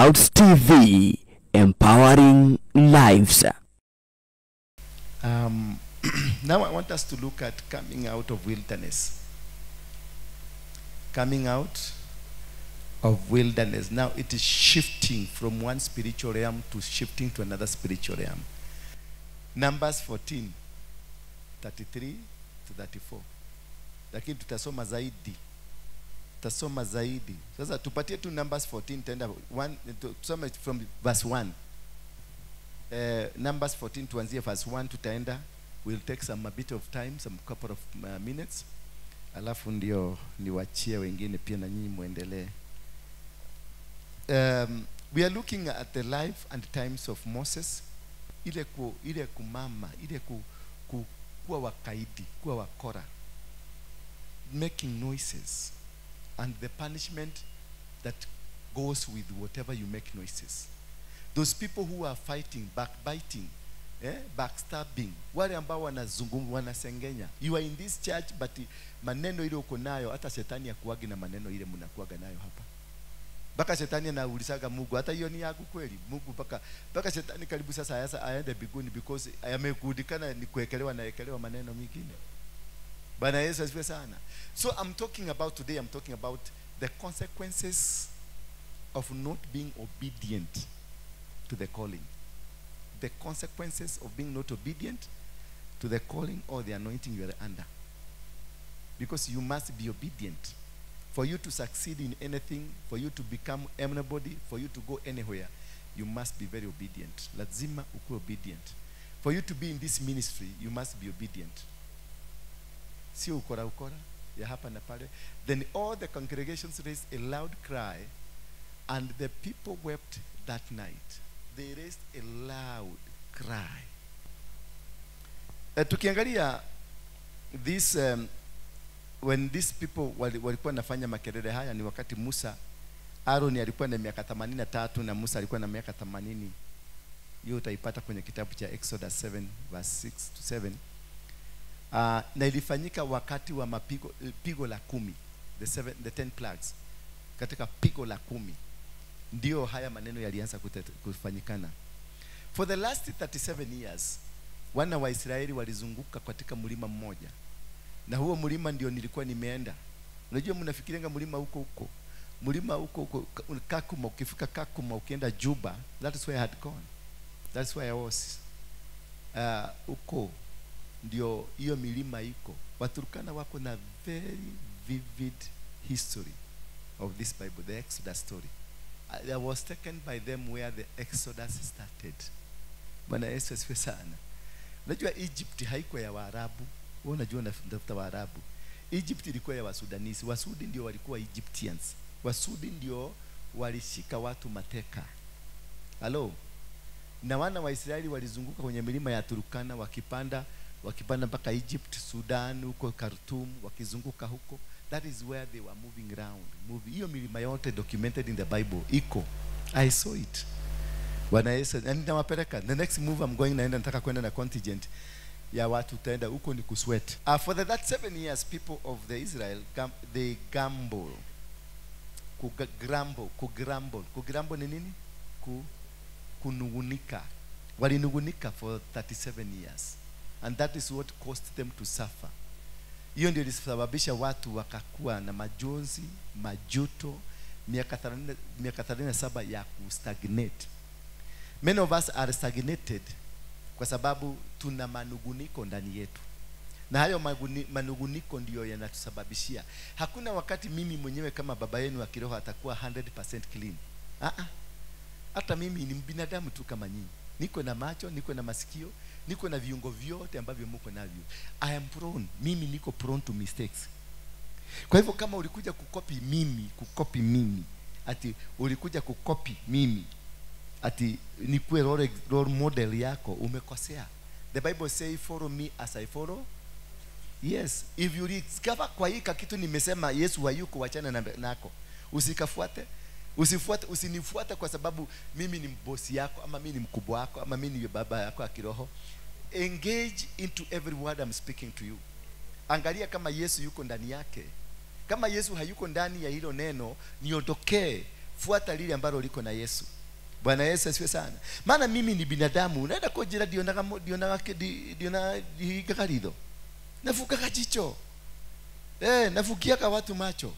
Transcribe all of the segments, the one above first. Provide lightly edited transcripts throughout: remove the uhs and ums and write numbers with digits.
Clouds TV, empowering lives. Now I want us to look at coming out of wilderness. Coming out of wilderness. Now it is shifting from one spiritual realm to shifting to another spiritual realm. Numbers 14, 33 to 34. Lakini tutasoma zaidi. Tutasoma zaidi. Sasa tupatie tu Numbers 14 tenda tusome from verse 1. Numbers 14 tuanzie verse 1 tutaenda. We'll take a bit of time, some couple of minutes. Alafu ndio niwachie wengine pia na nyinyi muendelee. We are looking at the life and times of Moses. Ile kumama, ile kuwa wakaidi, kuwa wakora, making noises, and the punishment that goes with whatever you make noises. Those people who are fighting, backbiting, backstabbing, wale ambao wanazungumza, wanasengenya. You are in this church but maneno ile uko nayo hata shetani akuagi na maneno ile mnakuaga nayo hapa. Baka shetani anaulizaga Mungu, hata hiyo ni yangu kweli? Mungu baka shetani karibu sasa aende biguni because amekudikana ni kuekelewa na ekelewa maneno mengine. Bwana Yesu asifiwe sana. So I'm talking about the consequences of not being obedient to the calling. The consequences of being not obedient to the calling or the anointing you are under. Because you must be obedient. For you to succeed in anything, for you to become anybody, for you to go anywhere, you must be very obedient. Lazima ukue obedient. For you to be in this ministry, you must be obedient. Sio ukora ya hapa na pale. Then all the congregations raised a loud cry, and the people wept that night. They raised a loud cry. Tukiangalia this when these people walikuwa nafanya makelele haya ni wakati Musa, Aaron alikuwa na miaka 83 na Musa alikuwa na miaka 80. Hiyo utaipata kwenye kitabu cha Exodus 7 verse 6 to 7. Na ilifanyika wakati wa pigo la 10, the 10 plagues. Katika pigo la 10 ndio haya maneno yalianza kufanyikana. For the last 37 years wana wa Israeli walizunguka katika mlima mmoja. Na huo mlima ndio nilikuwa nimeenda. Unajua mnafikiria mlima huko. Mlima huko Kakuma, ukifika Kakuma ukienda Juba, that is where I had gone. That's where I was. Huko ndio hiyo milima iko. Waturkana wako na very vivid history of this Bible, the Exodus story. I was taken by them where the Exodus started. Bwana Yesu asifiwe sana. Unajua Egypt haikuwa ya Waarabu. Wewe unajua ndafuta Waarabu. Egypt ilikuwa ya Wasudanisi. Wasudi ndio walikuwa Egyptians. Wasudi ndio walishika watu mateka. Hello. Na wana wa Israeli walizunguka kwenye milima ya Turkana wakipanda mpaka Egypt, Sudan, huko Khartoum, wakizunguka huko. That is where they were moving around. Hiyo milima yote documented in the Bible iko. I saw it. Bwana Yesu, na nitawapeleka. The next move I'm going nataka kwenda na contingent ya watu taenda huko ni kusweat. For that 7 years people of the Israel they gamble. Kugramble ni nini? Kunugunika. Walinugunika for 37 years. And that is what caused them to suffer. Hiyo ndio ilisababisha watu wakakuwa na majonzi, majuto, miaka 37 ya kustagnate. Many of us are stagnated kwa sababu tuna manuguniko ndani yetu. Na hayo manuguniko ndio yanatusababishia. Hakuna wakati mimi mwenyewe kama baba yenu wa kiroho atakuwa 100% clean. Hata mimi ni binadamu tu kama nyinyi. Niko na macho, niko na masikio, niko na viungo vyote ambavyo mko navyo. Mimi niko prone to mistakes. Kwa hivyo kama ulikuja kukopi mimi, ati ulikuja kukopi mimi, ati nikuwe role model yako, umekosea. The Bible say follow me as I follow. Yes, if you discover kwa hii kitu nimesema Yesu hayuko, wachana nako. Usinifuate kwa sababu mimi ni bosi yako, ama mimi ni mkubwa wako, ama mimi ni baba yako ya kiroho. Engage into every word I'm speaking to you. Angalia kama Yesu yuko ndani yake. Kama Yesu hayuko ndani ya hilo neno, niondokee. Fuata lile ambalo liko na Yesu. Bwana Yesu asifiwe sana. Maana mimi ni binadamu, unaenda kujira diona higakarido. Nafuka kajicho. Nafukia kwa watu macho.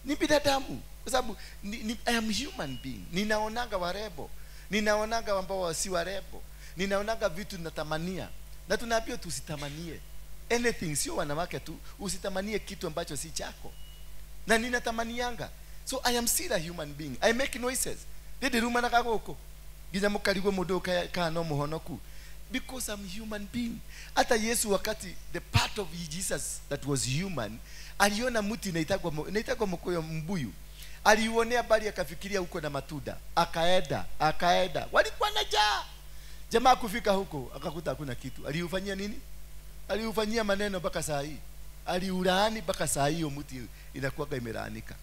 Ni binadamu. Kwa sababu I am human being. Ninaonaga warebo. Ninaonaga ambao si warebo. Ninaonaga vitu natamania. Na tunaambiwa tusitamanie anything, sio wanawake tu, usitamanie kitu ambacho si chako. Na ninatamanianga. So I am still a human being. I make noises. Dede ruma na kagoko. Giza mukarigo mudoka ka no muhonoku. Because I'm human being. Hata Yesu wakati the part of Jesus that was human, aliona mti inaitagwa mkoyo mbuyu. Aliuonea bali akafikiria huko na matuda. Akaenda. Walikuwa na njaa. Jamaa kufika huko akakuta hakuna kitu. Aliufanyia nini? Aliufanyia maneno mpaka saa hii. Aliulaani mpaka saa hiyo mti inakuwa imelaanika.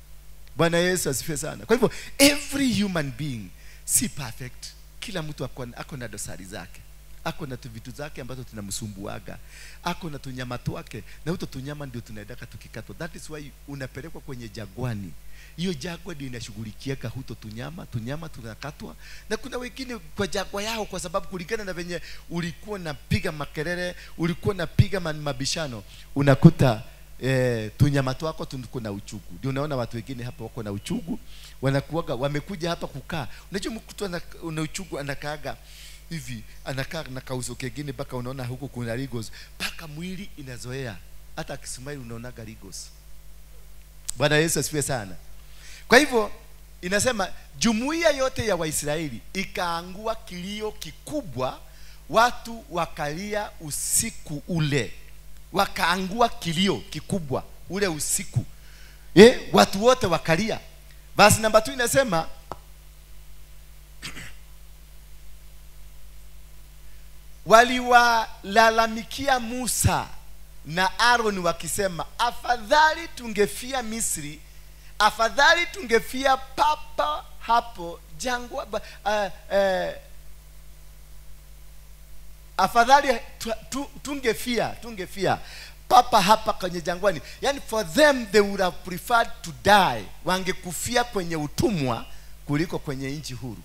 Bwana Yesu asifiwe sana. Kwa hivyo every human being si perfect. Kila mtu ako na dosari zake. Ako na vitu zake ambazo tunamsumbuaga. Ako na tunyama twake, na huto tunyama ndio tunaendaka tukikatwa. That is why unapelekwa kwenye jagwani. Hiyo jagwa ndio inashughulikia huto tunyama tunakatwa. Na kuna wengine kwa jagwa yao, kwa sababu kulingana na venye ulikuwa napiga makelele, ulikuwa napiga mabishano, unakuta tunyama twako tuko na uchugu. Ndio unaona watu wengine hapa wako na uchugu, wanakuaga wamekuja hapa kukaa. Unajua mtu ana uchugu anakaaga hivi, anakaa na kauzo kingine mpaka unaona huko kuna rigos, mpaka mwili inazoea. Hata akismile unaonaga rigos. Bwana Yesu asifiwe sana. Kwa hivyo inasema jumuiya yote ya Waisraeli ikaangua kilio kikubwa, watu wakalia usiku ule. Wakaangua kilio kikubwa ule usiku. Watu wote wakalia. Verse number 2 inasema waliwalalamikia Musa na Aaron wakisema, afadhali tungefia Misri, afadhali tungefia papa hapo jangwa, afadhali tungefia papa hapa kwenye jangwani. Yani for them they would have preferred to die, wangekufia kwenye utumwa kuliko kwenye nchi huru.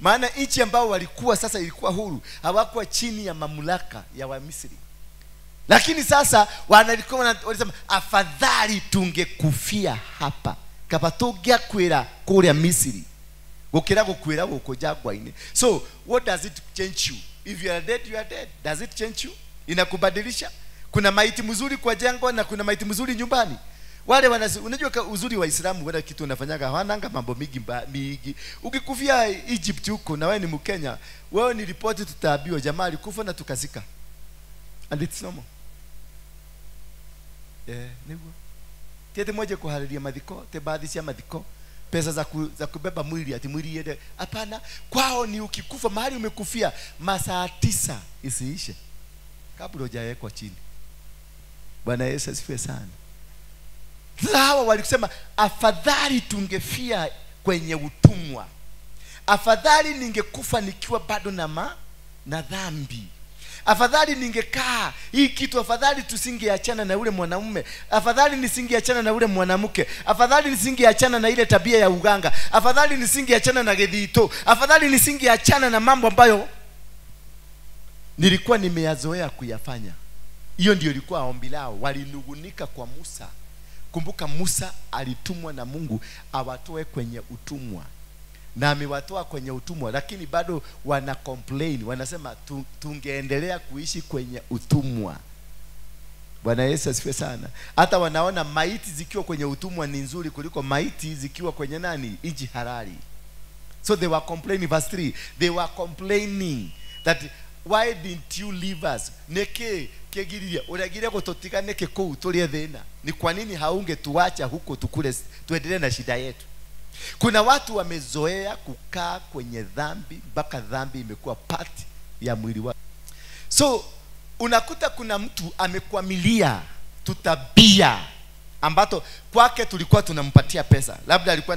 Maana nchi ambao walikuwa sasa ilikuwa huru, hawakuwa chini ya mamlaka ya Wamisri. Lakini sasa walisema afadhali tungekufia hapa kapatogea kwera kule Misri gukira gukwira guko jagwa-ini. So what does it change you? If you are dead, you are dead. Does it change you? Inakubadilisha? Kuna maiti mzuri kwa jangwa na kuna maiti mzuri nyumbani. Wale unajua uzuri wa Islamu, wala kitu unafanyaga hawananga mambo mingi. Ukikufia Egypt huko na wewe ni Mkenya, wewe ni ripoti tutaambiwa jamaa alikufa na tukazika. And it's normal. Nigwa. Tete moja kuhariria madhiko, te baadhi ya madhiko, pesa za kubeba mwili ati mwili yede. Hapana, kwao ni ukikufa mahali umekufia masaa 9 isiishe kabla hujawekwa chini. Bwana Yesu asifiwe sana. Hawa walisema afadhali tungefia kwenye utumwa. Afadhali ningekufa nikiwa bado na dhambi. Afadhali ningekaa hii kitu, afadhali tusingeachana na ule mwanamume, afadhali nisingeachana na ule mwanamke, afadhali nisingeachana na ile tabia ya uganga, afadhali nisingeachana na gedhito, afadhali nisingeachana na mambo ambayo nilikuwa nimeyazoea kuyafanya. Hiyo ndio ilikuwa ombi lao. Walinugunika kwa Musa. Kumbuka Musa alitumwa na Mungu awatoe kwenye utumwa, na amewatoa kwenye utumwa, lakini bado wana complain, wanasema tungeendelea kuishi kwenye utumwa. Bwana Yesu asifiwe sana. Hata wanaona maiti zikiwa kwenye utumwa ni nzuri kuliko maiti zikiwa kwenye nchi halali. So they were complaining. Verse 3, they were complaining that why didn't you leave us? Neke kegiriria uragiria gutotika neke kou tulie thina. Ni kwa nini haungetuacha huko tukule tuendelee na shida yetu? Kuna watu wamezoea kukaa kwenye dhambi mpaka dhambi imekuwa part ya mwili wao. So unakuta kuna mtu amekwamilia tutabia ambato kwake tulikuwa tunampatia pesa. Labda alikuwa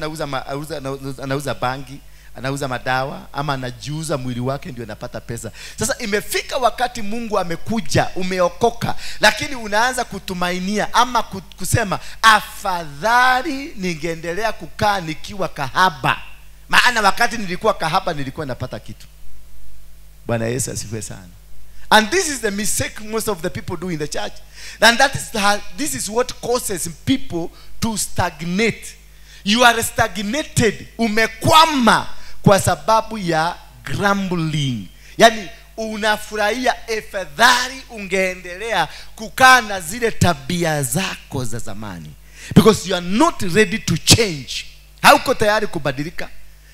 anauza bangi, anauza madawa, ama anajiuza mwili wake ndio anapata pesa. Sasa imefika wakati Mungu amekuja, umeokoka, lakini unaanza kutumainia ama kusema afadhali ningeendelea kukaa nikiwa kahaba Maana wakati nilikuwa kahaba nilikuwa napata kitu. Bwana Yesu asifiwe sana. And this is the mistake most of the people do in the church. And this is what causes people to stagnate. You are stagnated. Umekwama kwa sababu ya grumbling. Yani unafurahia afadhali ungeendelea kukaa na zile tabia zako za zamani. Because you are not ready to change. Hauko tayari kubadilika.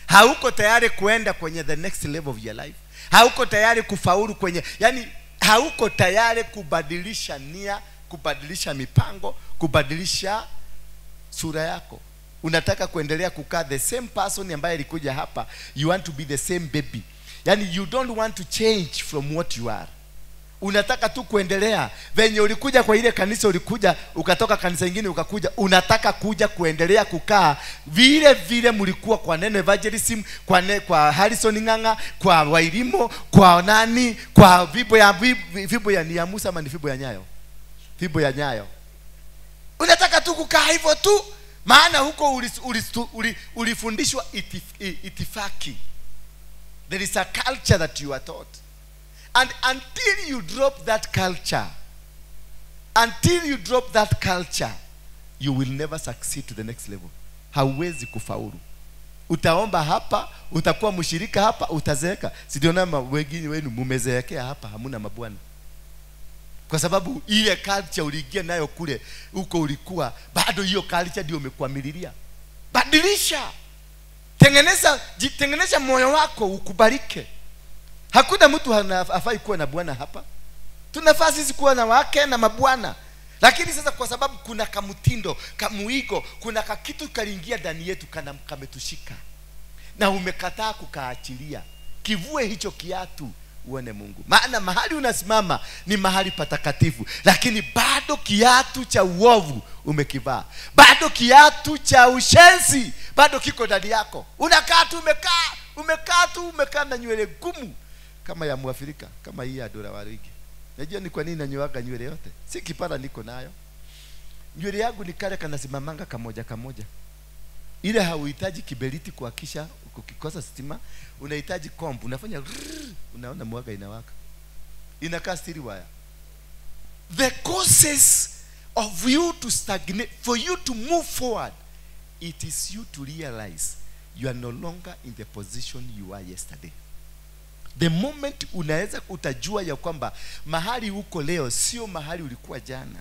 Hauko tayari kuenda kwenye the next level of your life. Hauko tayari kufaulu kwenye, yani hauko tayari kubadilisha nia, kubadilisha mipango, kubadilisha sura yako. Unataka kuendelea kukaa the same person ambaye alikuja hapa. You want to be the same baby. Yani you don't want to change from what you are. Unataka tu kuendelea venye ulikuja kwa ile kanisa, ulikuja ukatoka kanisa lingine ukakuja, unataka kuja kuendelea kukaa vile vile mlikuwa kwa Neno Evangelism, kwa Harrison Nganga, kwa Wairimo, kwa nani, kwa vibo ya ni ya Musa ama ni vibo ya Nyayo? Vibo ya Nyayo. Unataka tu kukaa hivyo tu, maana huko ulifundishwa itifaki. There is a culture that you are taught. And until you drop that culture, you will never succeed to the next level. Hauwezi kufaulu. Utaomba hapa, utakuwa mshirika hapa, utazeeka. Sidiona wengine wenu mumezeekea hapa, hamuna mabwana. Kwa sababu ile culture uliingia nayo kule, huko ulikuwa, bado hiyo culture ndio umekwamililia. Badilisha. Tengeneza moyo wako ukubalike. Hakuna mtu hafai kuwa na bwana hapa. Tunafaa sisi kuwa na wake na mabwana. Lakini sasa kwa sababu kuna kamutindo, kamuigo, kuna kakitu kaliingia ndani yetu kametushika. Na umekataa kukaachilia. Kivue hicho kiatu uone Mungu. Maana mahali unasimama ni mahali patakatifu, lakini bado kiatu cha uovu umekivaa. Bado kiatu cha ushenzi bado kiko ndani yako. Unakaa tu umekaa na nywele gumu kama ya Mwafrika, kama hii ya Dora Warigi. Najua ni kwa nini nanyoaga nywele yote. Si kipara niko nayo. Nywele yangu ni kale kanasimamanga kamoja. Ile hauhitaji kiberiti kuhakisha ukikosa stima, unahitaji kombu, unafanya unaona mwaga inawaka. Inakaa stiri wire. The causes of you to stagnate, for you to move forward, it is you to realize you are no longer in the position you were yesterday. The moment unaweza utajua ya kwamba mahali uko leo sio mahali ulikuwa jana,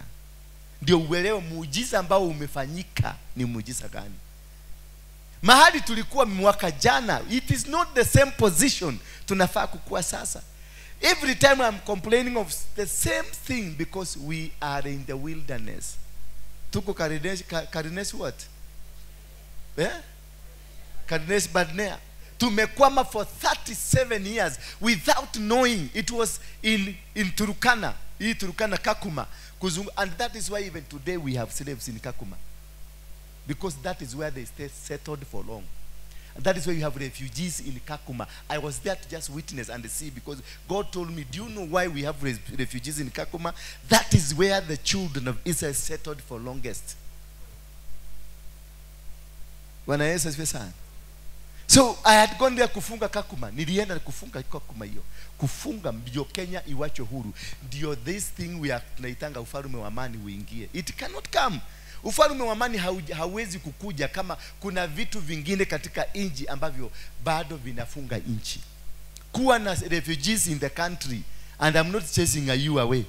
ndio uelewe muujiza ambao umefanyika ni muujiza gani. Mahali tulikuwa mwaka jana, it is not the same position tunafaa kukua sasa. Every time I'm complaining of the same thing because we are in the wilderness. Tuko Karines what? Karines Barnea. Tumekwama for 37 years without knowing. It was in Turkana, Kakuma. And that is why even today we have slaves in Kakuma. Because that is where they stay settled for long. And that is why you have refugees in Kakuma. I was there to just witness and see, because God told me, do you know why we have refugees in Kakuma? That is where the children of Israel settled for longest. Bwana Yesu asifiwe sana. So I had gone there kufunga Kakuma. Nilienda kufunga Kakuma hiyo. Kufunga ndio Kenya iwachwe huru. Ndio this thing we are tunaitanga ufalme wa amani uingie. It cannot come. Ufalme wa amani hauwezi kukuja kama kuna vitu vingine katika nchi ambavyo bado vinafunga nchi. Kuwa na refugees in the country, and I'm not chasing you away.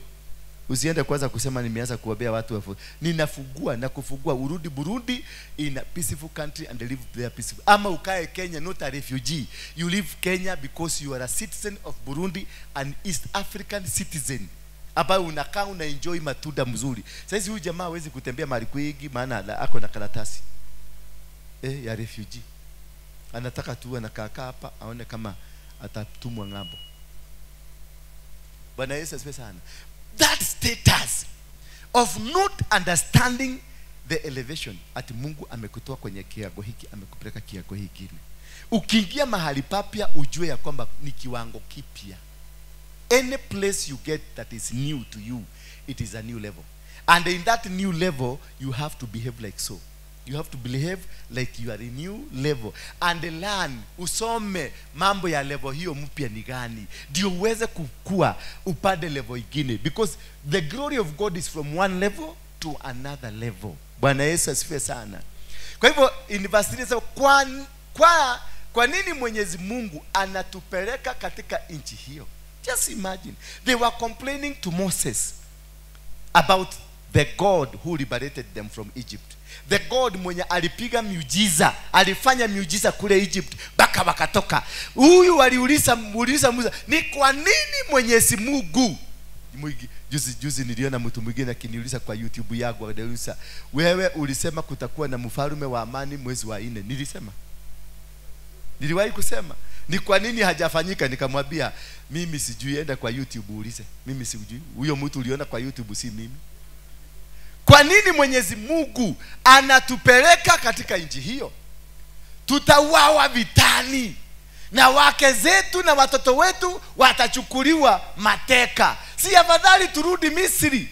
Usiende kwanza kusema nimeanza kuwabea watu wafu. Ninafugua na kufugua urudi Burundi in a peaceful country and live there peaceful. Ama ukae Kenya, not a refugee. You live Kenya because you are a citizen of Burundi, an East African citizen. Hapa unakaa enjoy matunda mzuri. Sasa huyu jamaa hawezi kutembea mahali kwingi maana ako na karatasi ya refugee. Anataka tu anakaa hapa aone kama atatumwa ng'ambo. Bwana Yesu asifiwe sana. That status of not understanding the elevation, ati Mungu amekutoa kwenye kiwango hiki amekupeleka kiwango hiki. Ukiingia mahali papya ujue ya kwamba ni kiwango kipya. Any place you get that is new to you, it is a new level. And in that new level, you have to behave like so. You have to behave like you are a new level and learn, usome mambo ya level hiyo mpya ni gani, ndio uweze kukua upande level ingine, because the glory of God is from one level to another level. Bwana Yesu asifiwe sana. Kwa hivyo in verse 3 kwa nini Mwenyezi Mungu anatupeleka katika nchi hiyo? Just imagine, they were complaining to Moses about the God who liberated them from Egypt. The God mwenye alipiga miujiza, alifanya miujiza kule Egypt mpaka wakatoka. Huyu waliuliza Musa, ni kwa nini Mwenyezi Mungu? Juzi niliona mtu mwingine akiniuliza kwa YouTube yangu, akaniuliza, wewe ulisema kutakuwa na mfalme wa amani mwezi wa 4. Nilisema, niliwahi kusema ni kwa nini hajafanyika? Nikamwambia mimi sijui, enda kwa YouTube uulize, mimi sijui. Huyo mtu uliona kwa YouTube si mimi. Kwa nini Mwenyezi Mungu anatupeleka katika nchi hiyo? Tutauawa vitani, na wake zetu na watoto wetu watachukuliwa mateka. Si afadhali turudi Misri?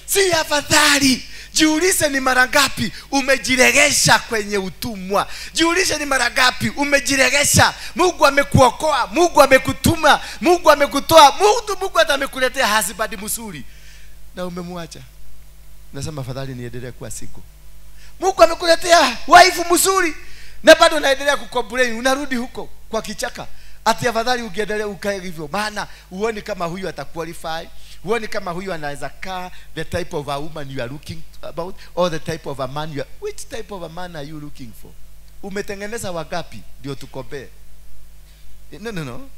Si afadhali? Jiulize ni mara ngapi umejiregesha kwenye utumwa. Jiulize ni mara ngapi umejiregesha. Mungu amekuokoa, Mungu amekutuma, Mungu amekutoa, Mungu hata amekuletea husband mzuri, na umemwacha. Nasema afadhali niendelee kuwa single. Mungu amekuletea wife mzuri, na bado unaendelea kukomplain, unarudi huko kwa kichaka. Ati afadhali ukiendelea ukae hivyo, maana uone kama huyu ataqualify, uone kama huyu anaweza kaa the type of a woman you are looking about, or the type of a man you are. Which type of a man are you looking for? Umetengeneza wangapi ndio tukombee? No.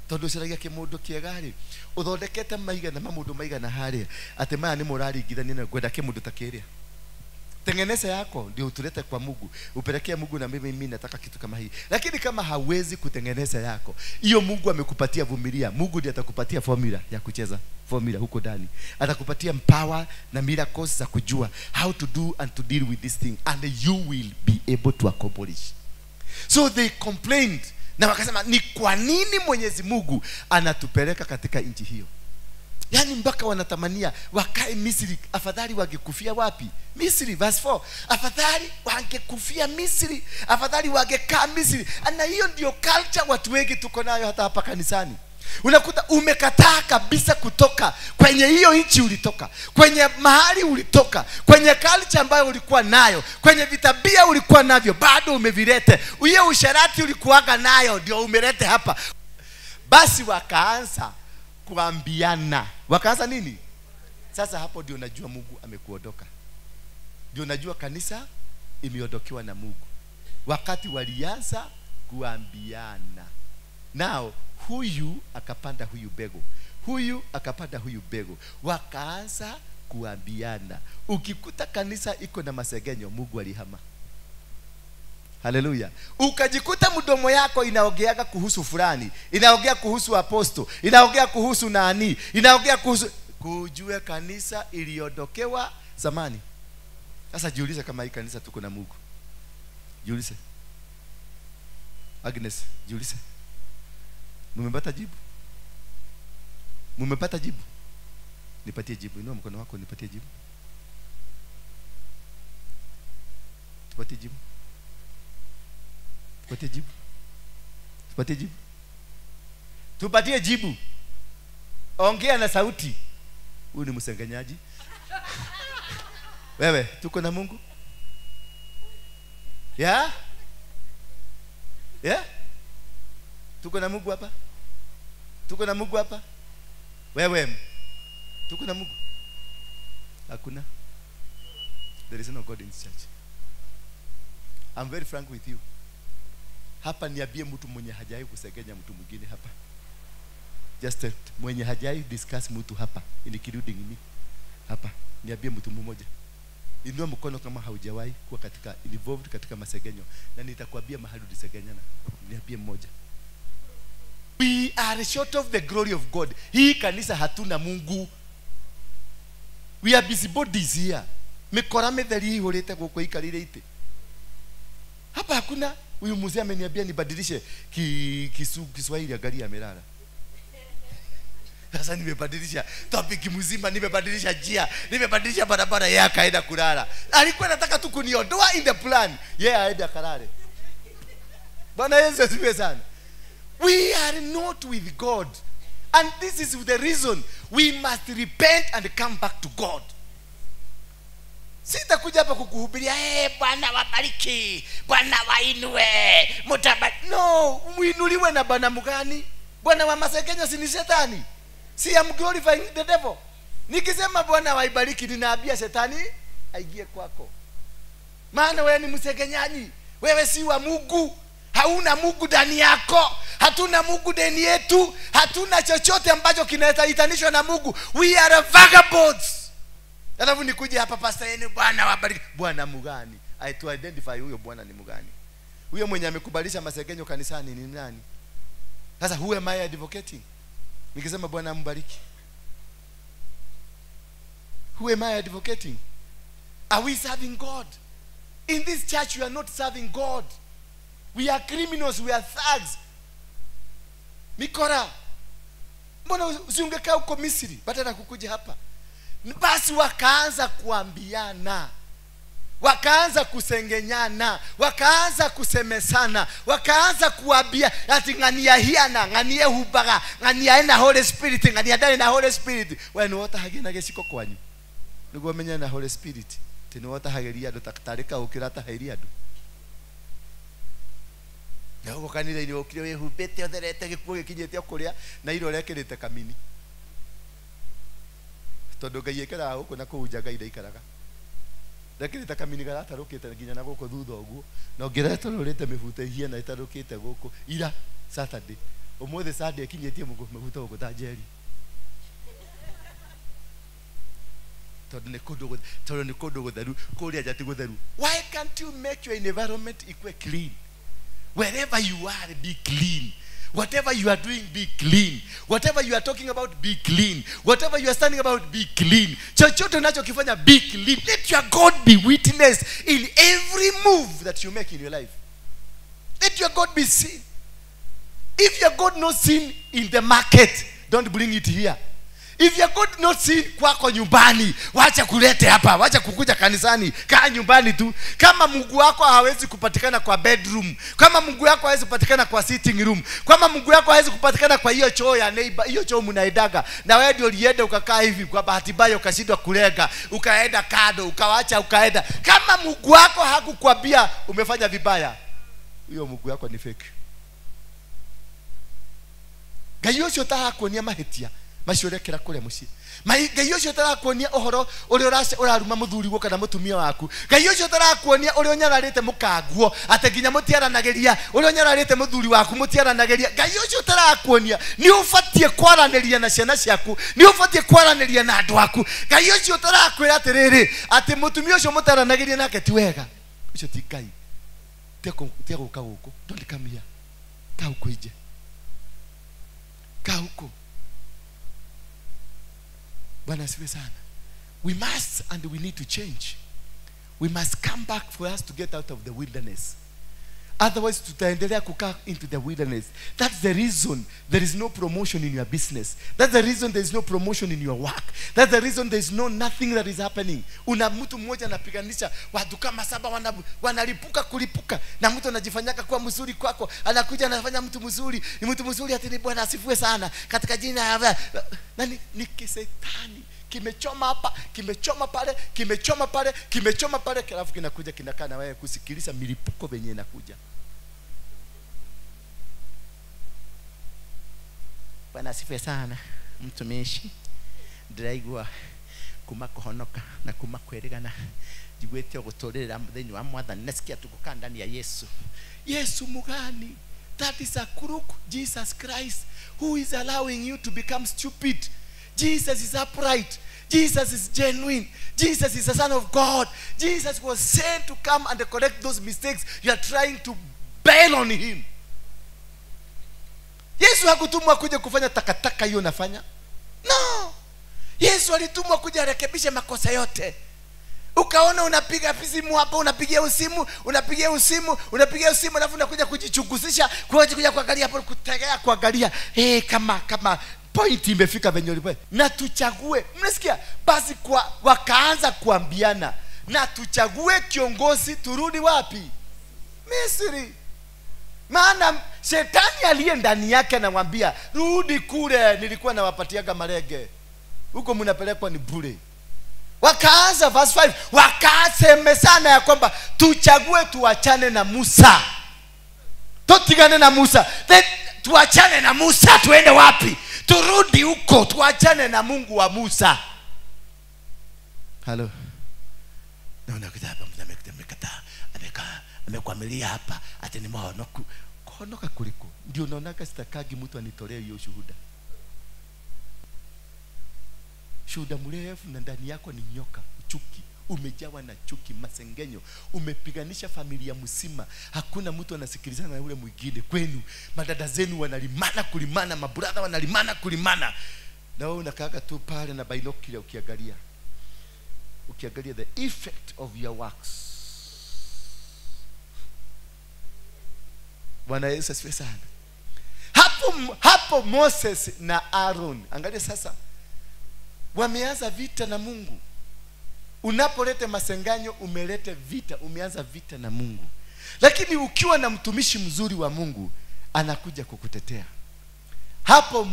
Tondu ciragia kimundu kiegari uthondekete maiga na mamundu maiga na haria ati maya ni muraringithania na kwenda kimundu takiria. Tengeneza yako ndio utulete kwa Mungu, upelekee Mungu, na mimi nataka kitu kama hii. Lakini kama hawezi kutengeneza yako, hiyo Mungu amekupatia vumilia. Mungu ndiye atakupatia formula ya kucheza formula huko ndani. Atakupatia power na miracles za kujua how to do and to deal with this thing, and you will be able to accomplish. So they complained, na wakasema ni kwa nini Mwenyezi Mungu anatupeleka katika nchi hiyo? Yani mpaka wanatamania wakae Misri. Afadhali wangekufia wapi? Misri. Verse 4, afadhali wangekufia Misri, afadhali wangekaa Misri. Na hiyo ndio culture watu wengi tuko nayo hata hapa kanisani. Unakuta umekataa kabisa kutoka kwenye hiyo nchi ulitoka, kwenye mahali ulitoka, kwenye culture ambayo ulikuwa nayo, kwenye vitabia ulikuwa navyo, bado umevilete. Hiyo usharati ulikuwaga nayo ndio umelete hapa. Basi wakaanza kuambiana. Wakaanza nini? Sasa hapo ndio unajua Mungu amekuondoka. Ndio unajua kanisa imeondokewa na Mungu. Wakati walianza kuambiana. Now huyu akapanda huyu bego, huyu akapanda huyu bego, wakaanza kuambiana. Ukikuta kanisa iko na masegenyo, Mungu alihama. Haleluya. Ukajikuta mdomo yako inaongeaga kuhusu fulani, inaongea kuhusu aposto, inaongea kuhusu nani, inaongea kuhusu, kujua kanisa iliondokewa zamani. Sasa jiulize kama hii kanisa tuko na Mungu. Jiulize. Agnes, jiulize. Mumepata jibu? Mumepata jibu? Nipatie jibu. Inua mkono wako nipatie jibu. Tupatie jibu. Tupatie jibu. Tupatie jibu. Tupatie jibu. Ongea na sauti. Huyu ni msengenyaji. Wewe, tuko na Mungu? Yeah? Yeah? Tuko na Mungu hapa? Tuko na Mungu hapa? Wewe, tuko na Mungu? Hakuna. There is no God in this church. I'm very frank with you. Hapa niambie mtu mwenye hajai kusegenya mtu mwingine hapa. Just mwenye hajai discuss mtu hapa, including me. Hapa niambie mtu mmoja. Inua mkono kama haujawahi kuwa katika involved katika masegenyo, na nitakwambia mahali ulisegenyana. Niambie mmoja. We are short of the glory of God. Hii kanisa hatuna Mungu. We are busybodies here. Mikora metheri hii hulete guko ikarire ite. Hapa hakuna. Huyu mzee ameniambia nibadilishe Kiswahili ya gari ya melala. Sasa nimebadilisha topic mzima, nimebadilisha njia, nimebadilisha barabara, yeye akaenda kulala. Alikuwa anataka tu kuniondoa in the plan, yeye aende akalale. Bwana Yesu asifiwe sana. We are not with God, and this is the reason we must repent and come back to God. Sitakuja hapa kukuhubiria Bwana wabariki, Bwana wainue, mutabariki. No, muinuliwe na bwana mgani? Bwana wa masekenya si ni shetani? Si am glorifying the devil. Nikisema Bwana waibariki, ninaambia shetani aingie kwako. Maana wewe ni msekenyaji. Wewe si wa Mungu. Hauna Mungu ndani yako. Hatuna Mungu ndani yetu. Hatuna chochote ambacho kinaitanishwa na Mungu. We are vagabonds. Alafu nikuje hapa pastor yenu Bwana wabariki. Bwana mgani? I to identify huyo Bwana ni mgani? Huyo mwenye amekubalisha masegenyo kanisani ni nani? Sasa who am I advocating? Nikisema Bwana mbariki, who am I advocating? Are we serving God? In this church we are not serving God. We are criminals, we are thugs. Mikora, mbona usiungekaa huko Misri badala kukuja hapa? Basi wakaanza kuambiana, wakaanza kusengenyana, wakaanza kusemesana, wakaanza kuambia ati ngania hiana, ngania hubaga, ngania ena Holy Spirit, ngania dali na Holy Spirit. Wewe ni wota hagina geshiko kwanyu. Niguo menya na Holy Spirit. Tini wota hageria ndo takitarika ukirata hairia ndo. Na uko kanira ini okire we hubete otherete gikuo gikinyete okuria na iro rekirite kamini. Tondu Ngai ekera huko na kuunja Ngai ndaikaraga. Rekirite kamini garatarukite nginya na guko thutha uguo. Na ngirete rurite mibute hie na itarukite guko ira Saturday. Umuthi Sunday ekinyetie mibute guko ta jeri. Tondu ni kundu gutheru, kuria jati gutheru. Why can't you make your environment equal clean? Wherever you are, be clean. Whatever you are doing, be clean. Whatever you are talking about, be clean. Whatever you are standing about, be clean. Chochote unachokifanya, be clean. Let your God be witness in every move that you make in your life. Let your God be seen. If your God not seen in the market, don't bring it here. If your God not seen kwako nyumbani, wacha kulete hapa, wacha kukuja kanisani, kaa nyumbani tu. Kama Mungu wako hawezi kupatikana kwa bedroom, kama Mungu wako hawezi kupatikana kwa sitting room, kama Mungu wako hawezi kupatikana kwa hiyo choo ya neighbor, hiyo choo mnaidaga, na wewe ndio ulienda ukakaa hivi kwa bahati mbaya ukashindwa kulega, ukaenda kado, ukawacha ukaenda. Kama Mungu wako hakukwambia umefanya vibaya, huyo Mungu wako ni fake. Ngai ucio tahakuonia mahetia maciurekera kure muci. Ngai ucio tarakuonia ohoro uri uraruma muthuri wo kana mutumia waku. Ngai ucio tarakuonia uri unyararite mukanguo ate ginya mutiaranageria, uri unyararite muthuri waku mutiaranageria. Ngai ucio tarakuonia ni ufatie kwaraniria na ciana ciaku, ni ufatie kwaraniria na andu aku. Ngai ucio tarakwira atiriri ati mutumia ucio mutaranageria nake ti wega. Ucio ti Ngai. Teko guko don't come here. Ka uko ije. Ka uko. Bwana asifiwe sana. We must and we need to change. We must come back for us to get out of the wilderness. Otherwise tutaendelea kukaa into the wilderness. That's the reason there is no promotion in your business. That's the reason there is no promotion in your work. That's the reason there is nothing that is happening. Una mtu mmoja anapiganisha watu kama 7 wanalipuka kulipuka, na mtu anajifanyaka kuwa mzuri kwako, anakuja anafanya mtu mzuri, ni mtu mzuri ati ni Bwana asifiwe sana katika jina la nani, ni kisetani. Kimechoma hapa, kimechoma pale, kimechoma pale, kimechoma pale, alafu kinakuja kinakaa na wewe kusikiliza milipuko venye inakuja. Bwana asifiwe sana mtumishi. Ndiraigua kuma kuhonoka na kuma kwerigana jigwete gutorera muthenya wa mwathani, nasikia tukukaa ndani ya Yesu. Yesu mugani? That is a crook. Jesus Christ, who is allowing you to become stupid. Jesus is upright. Jesus is genuine. Jesus is the Son of God. Jesus was sent to come and correct those mistakes you are trying to bail on him. Yesu hakutumwa kuja kufanya takataka hiyo nafanya. No. Yesu alitumwa kuja rekebisha makosa yote. Ukaona unapiga simu hapa, unapigia usimu, alafu unakuja kujichunguzisha, kuja kuangalia hapo, kutegea kuangalia kama point imefika venye ulipo na tuchague. Mnasikia? Basi kwa wakaanza kuambiana na tuchague kiongozi, turudi wapi? Misri. Maana shetani aliye ndani yake anamwambia rudi kule nilikuwa nawapatiaga marege, huko mnapelekwa ni bure. Wakaanza verse 5, wakasemezana ya kwamba tuchague tuachane na Musa. Tutigane na Musa. Tuachane na Musa, tuende wapi? Turudi huko, tuachane na Mungu wa Musa. Hello. Naona kitabu mekata amekwamilia hapa ati ni maonoku. Kuonoka kuliko ndio naonaka sitakagi mtu anitolee hiyo shuhuda. Shuhuda mrefu na ndani yako ni nyoka, chuki, umejawa na chuki, masengenyo, umepiganisha familia mzima. Hakuna mtu anasikilizana na yule mwingine kwenu. Madada zenu wanalimana kulimana, mabrother wanalimana kulimana. Na wewe unakaa tu pale na binocular ukiangalia the effect of your works. Bwana Yesu asifiwe sana. Hapo Moses na Aaron, angalia sasa, wameanza vita na Mungu. Unapoleta masenganyo umeleta vita, umeanza vita na Mungu. Lakini ukiwa na mtumishi mzuri wa Mungu, anakuja kukutetea. Hapo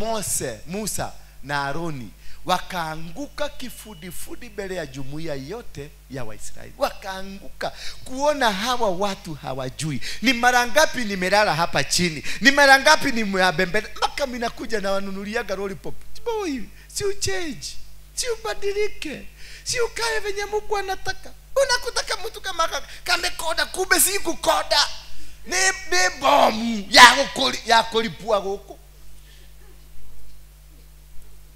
Musa na Aroni wakaanguka kifudifudi mbele ya jumuiya yote ya Waisraeli. Wakaanguka kuona hawa watu hawajui. Ni mara ngapi nimelala hapa chini, ni mara ngapi nimebembea mpaka mimi nakuja na wanunuliaga lollipop. Boy, si uchange, si ubadilike, si ukae venye Mungu anataka. Unakutaka mtu kama kamekoda, kumbe si kukoda. Ni bomu ya kulipua huko.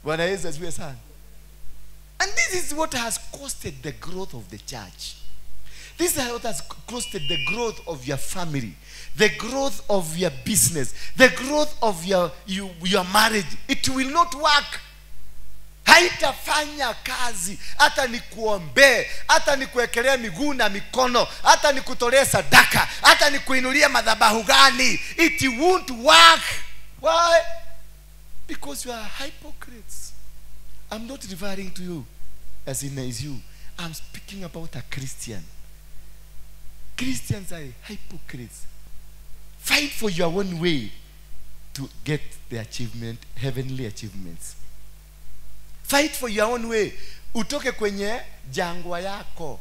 Bwana Yesu asifiwe sana. And this is what has costed the growth of the church. This is what has costed the growth of your family, the growth of your business, the growth of your marriage. It will not work. Haitafanya kazi. Hata nikuombe, hata nikuwekelea miguu na mikono, hata nikutolee sadaka, hata nikuinulie madhabahu gani, it won't work. Why? Because you are hypocrites. I'm not referring to you as in as you. I'm speaking about a Christian. Christians are hypocrites. Fight for your own way to get the achievement, heavenly achievements. Fight for your own way. Utoke kwenye jangwa yako.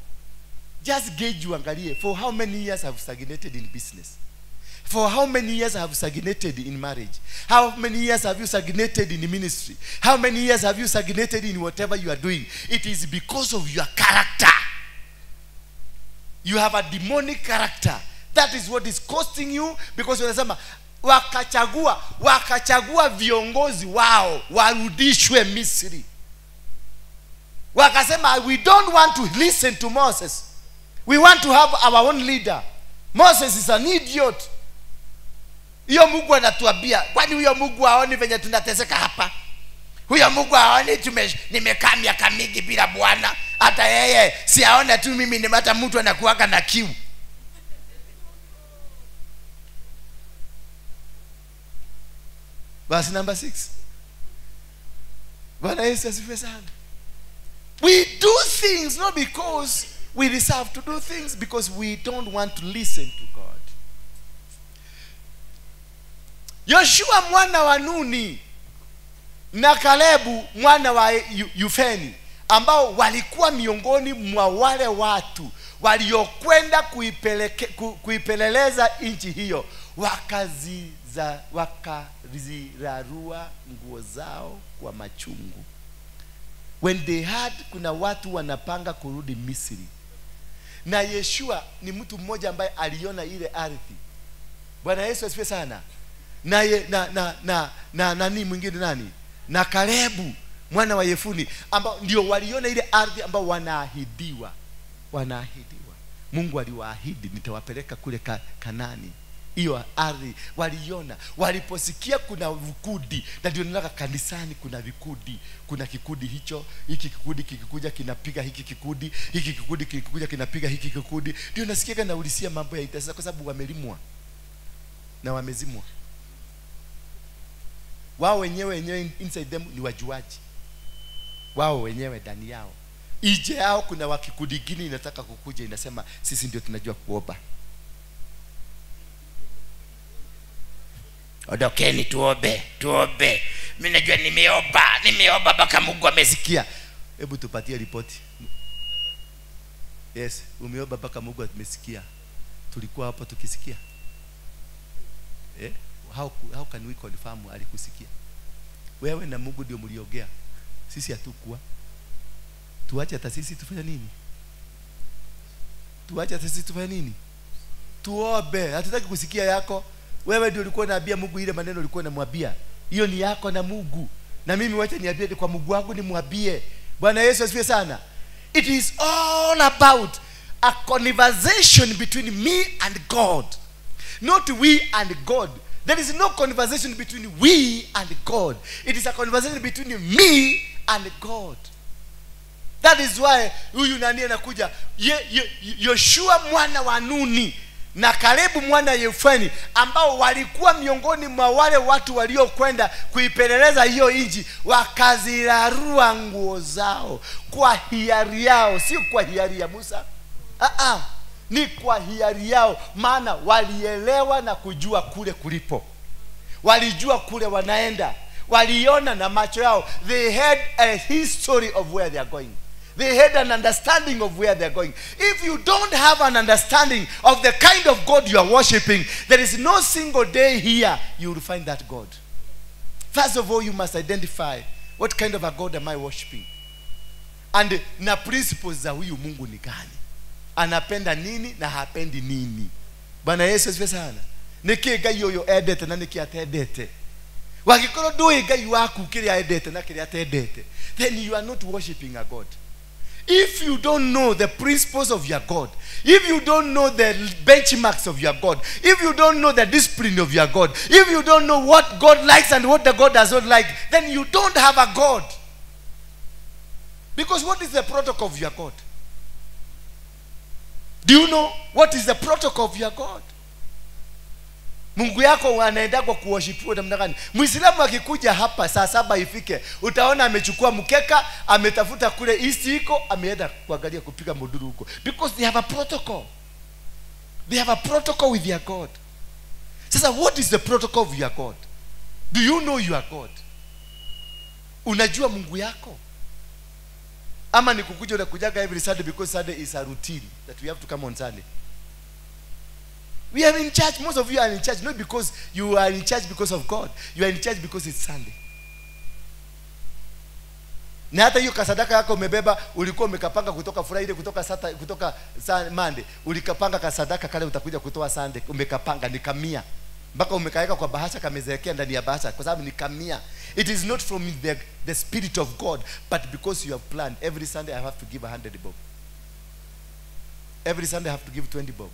Just gauge uangalie. For how many years have stagnated in business? For how many years have you stagnated in marriage? How many years have you stagnated in ministry? How many years have you stagnated in whatever you are doing? It is because of your character. You have a demonic character. That is what is costing you, because wanasema wakachagua viongozi wao warudishwe Misri. Wakasema we don't want to listen to Moses. We want to have our own leader. Moses is an idiot. Huyo Mungu anatuambia, kwani huyo Mungu haoni venye tunateseka hapa? Huyo Mungu haoni nimekaa miaka mingi bila Bwana? Hata yeye si aone tu mimi ni hata mtu anakuwaka na kiu. Verse number 6. Bwana Yesu asifiwe sana. We do things not because we deserve to do things, because we don't want to listen to God. Yoshua mwana wa Nuni na Kalebu mwana wa Yefune, ambao walikuwa miongoni mwa wale watu waliokwenda kuipeleleza nchi hiyo, wakazirarua nguo zao kwa machungu. When they had, kuna watu wanapanga kurudi Misri, na Yeshua ni mtu mmoja ambaye aliona ile ardhi. Bwana Yesu asifiwe sana. Nani mwingine nani? Na Kalebu mwana wa Yefune, ambao ndio waliona ile ardhi ambao wanaahidiwa. Mungu aliwaahidi, nitawapeleka kule Kanani. Hiyo ardhi waliona, waliposikia kuna vikundi. Na ndio nilaka kanisani kuna vikundi. Kuna kikundi hicho, hiki kikundi kikikuja kinapiga hiki kikundi, hiki kikundi kikikuja kinapiga hiki kikundi. Ndio nasikia na ulisia mambo ya itasa, kwa sababu wamelimwa na wamezimwa. Wao wenyewe inside them ni wajuaji. Wao wenyewe ndani yao. Ije yao kuna wakikundi gini inataka kukuja inasema sisi ndio tunajua kuomba. Odokeni tuombe. Mimi najua nimeomba mpaka Mungu amesikia. Hebu tupatie ripoti. Yes, umeomba mpaka Mungu amesikia. Tulikuwa hapa tukisikia. How can we confirm alikusikia? Wewe na Mungu ndio mliongea. Sisi hatukuwa. Tuache hata sisi tufanye nini? Tuombe. Hatutaki kusikia yako. Wewe ndio ulikuwa unaambia Mungu ile maneno ulikuwa unamwambia. Hiyo ni yako na Mungu. Na mimi wacha niambie kwa Mungu wangu nimwambie. Bwana Yesu asifiwe sana. It is all about a conversation between me and God. Not we and God. There is no conversation between we and God. It is a conversation between me and God. That is why huyu nani anakuja Yoshua mwana wa Nuni na Kalebu mwana Yefani ambao walikuwa miongoni mwa wale watu waliokwenda kuipeleleza hiyo inji, wakazirarua nguo zao kwa hiari yao, si kwa hiari ya Musa. Ni kwa hiari yao, maana walielewa na kujua kule kulipo. Walijua kule wanaenda. Waliona na macho yao. They had a history of where they are going. They had an understanding of where they are going. If you don't have an understanding of the kind of God you are worshiping, there is no single day here you will find that God. First of all, you must identify what kind of a God am I worshiping. And na principles za huyu Mungu ni gani? Anapenda nini na hapendi nini? Bwana Yesu asifiwe sana. Niki Ngai yoyo edete na niki atendete. Wakikoro ndui Ngai waku kiria edete na kiria atendete, then you are not worshiping a God. If you don't know the principles of your God, if you don't know the benchmarks of your God, if you don't know the discipline of your God, if you don't know what God likes and what the God does not like, then you don't have a God. Because what is the protocol of your God? Do you know what is the protocol of your God? Mungu yako anaenda kwa kuwashipiwa namna gani? Muislamu akikuja hapa saa 7 ifike, utaona amechukua mkeka, ametafuta kule east iko, ameenda kuangalia kupiga muduru huko. Because they have a protocol. They have a protocol with their God. Sasa what is the protocol of your God? Do you know your God? Unajua Mungu yako? Ama ni kukuja unakujaga every Sunday because Sunday is a routine that we have to come on Sunday. We are in church. Most of you are in church not because you are in church because of God. You are in church because it's Sunday. Na hata hiyo kasadaka yako umebeba, ulikuwa umekapanga kutoka Friday, kutoka Monday, ulikapanga kasadaka kale utakuja kutoa Sunday, umekapanga ni kamia. Mpaka umekaeka kwa bahasha kamezeekea ndani ya bahasha kwa sababu ni kamia. It is not from the spirit of God, but because you have planned every Sunday I have to give 100 bob. Every Sunday I have to give 20 bob.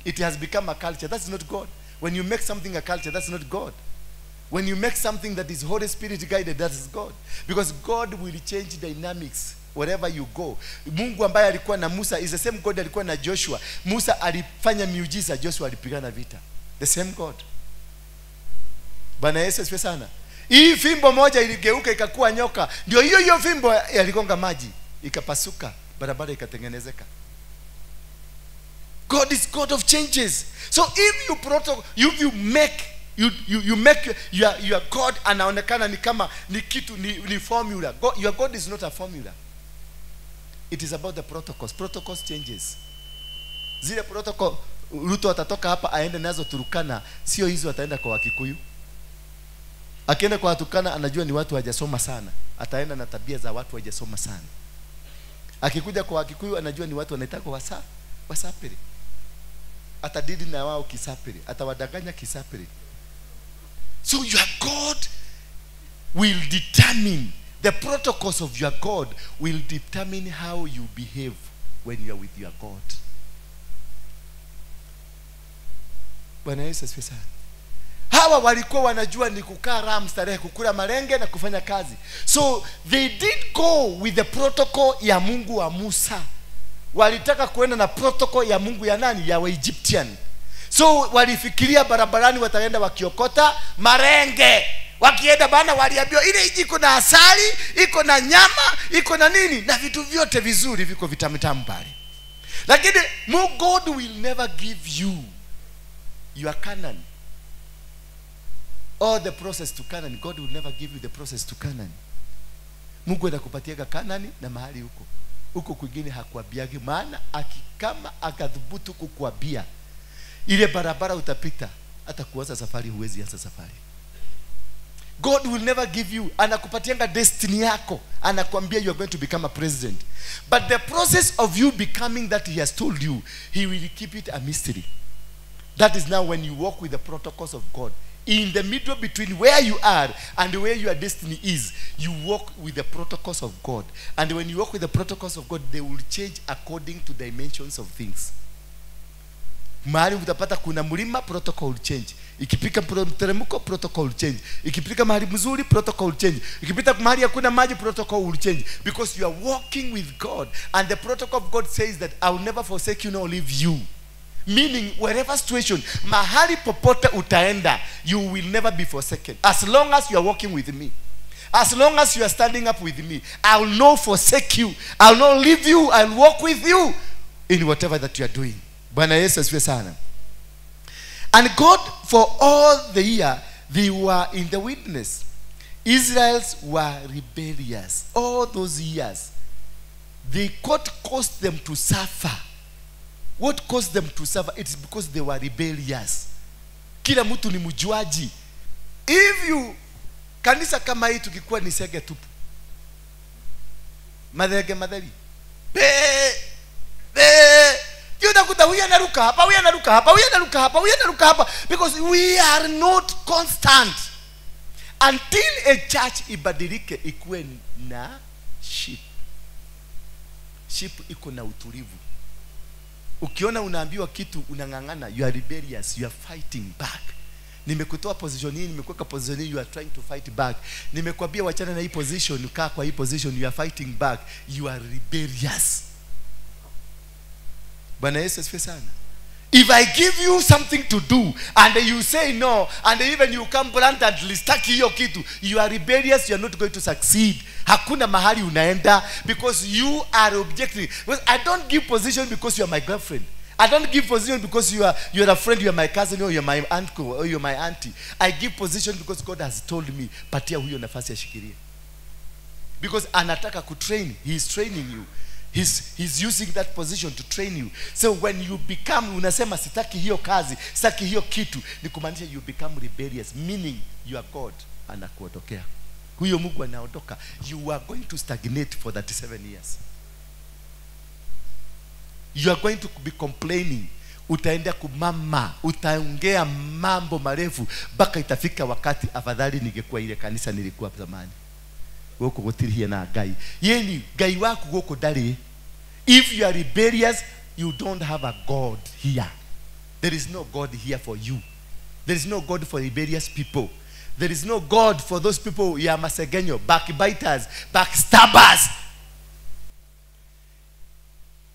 It has become a culture. That's not God. When you make something a culture, that's not God. When you make something that is Holy Spirit guided, that is God. Because God will change dynamics wherever you go. Mungu ambaye alikuwa na Musa is the same God alikuwa na Joshua. Musa alifanya miujiza, Joshua alipigana vita. The same God. Bwana Yesu asifiwe sana. Hii fimbo moja iligeuka ikakuwa nyoka. Ndio hiyo fimbo yaligonga maji, ikapasuka, barabara ikatengenezeka. God is God of changes. So if you make your God anaonekana ni kama ni kitu ni formula. God, your God is not a formula. It is about the protocols. Protocols changes. Zile protocol Ruto atatoka hapa aende nazo Turukana, sio hizo ataenda kwa Wakikuyu. Akienda kwa Turukana anajua ni watu hawajasoma sana, ataenda na tabia za watu hawajasoma sana. Akikuja kwa Wakikuyu anajua ni watu wanaitaka wasapiri. Atadidi na wao kisapiri, atawadanganya kisapiri. So your God will determine, the protocols of your God will determine how you behave when you are with your God. Bwana Yesu asifiwe sana. Hawa walikuwa wanajua ni kukaa raha mstarehe, kukula malenge na kufanya kazi. So they did go with the protocol ya Mungu wa Musa. Walitaka kuenda na protocol ya Mungu ya nani? Ya Egyptian. So walifikiria barabarani wataenda wakiokota marenge. Wakienda bana waliambiwa ile nchi iko na asali, iko na nyama, iko na nini, na vitu vyote vizuri viko vitamu pale. Lakini God will never give you your Canaan or the process to Canaan. God will never give you the process to Canaan. Mungu anakupatia Canaan na mahali huko kwingine hakuambiagi, maana kama akadhubutu kukuambia ile barabara utapita, hata kuanza safari huwezi anza safari. God will never give you, anakupatia destiny yako, anakuambia you are going to become a president, but the process of you becoming that he has told you, he will keep it a mystery. That is now when you walk with the protocols of God. In the middle between where you are and where your destiny is, you walk with the protocols of God. And when you walk with the protocols of God, they will change according to the dimensions of things. Mahali utapata kuna mlima, protocol will change. Ikipika mteremko, protocol will change. Ikipika mahali mzuri, protocol will change. Ikipita mahali hakuna maji, protocol will change. Because you are walking with God. And the protocol of God says that I will never forsake you nor leave you. Meaning, wherever situation, mahali popote utaenda, you will never be forsaken. As long as you are walking with me, as long as you are standing up with me, I will not forsake you. I will not leave you. I will walk with you in whatever that you are doing. Bwana Yesu asifiwe sana. And God, for all the year, they were in the wilderness. Israelites were rebellious. All those years, God caused them to suffer. What caused them to suffer? It's because they were rebellious. Kila mtu ni mjuaji. If you, kanisa kama hii tukikuwa ni sege tupu, madhari unakuta huyu anaruka hapa, huyu anaruka hapa, huyu anaruka hapa, huyu anaruka hapa, because we are not constant. Until a church ibadilike ikuwe na sheep. Sheep iko na utulivu. Ukiona unaambiwa kitu unangangana, you are rebellious, you are fighting back. Nimekutoa position hii, nimekuweka position hii, you are trying to fight back. Nimekuambia wachana na hii position, ukaa kwa hii position, you are fighting back, you are rebellious. Bwana Yesu asifiwe sana. If I give you something to do and you say no, and even you come bluntly staki hiyo kitu, you are rebellious, you are not going to succeed. Hakuna mahali unaenda, because you are objecting. I don't give position because you are my girlfriend. I don't give position because you are a friend, you are my cousin, or you are my uncle, or you are my auntie. I give position because God has told me, patia huyo nafasi ashikilie. Because anataka kutrain, he is training you. He's using that position to train you. So when you become, unasema sitaki hiyo kazi, sitaki hiyo kitu, ni kumaanisha you become rebellious, meaning you are God anakuondokea. Huyo Mungu anaondoka, you are going to stagnate for 37 years. You are going to be complaining. Utaenda kumama, utaongea mambo marefu mpaka itafika wakati afadhali ningekuwa ile kanisa nilikuwa zamani. Woko gutiri na gai. Yeni gai wako goko dali. If you are rebellious, you don't have a God here. There is no God here for you. There is no God for rebellious people. There is no God for those people ya masegenyo, backbiters, backstabbers.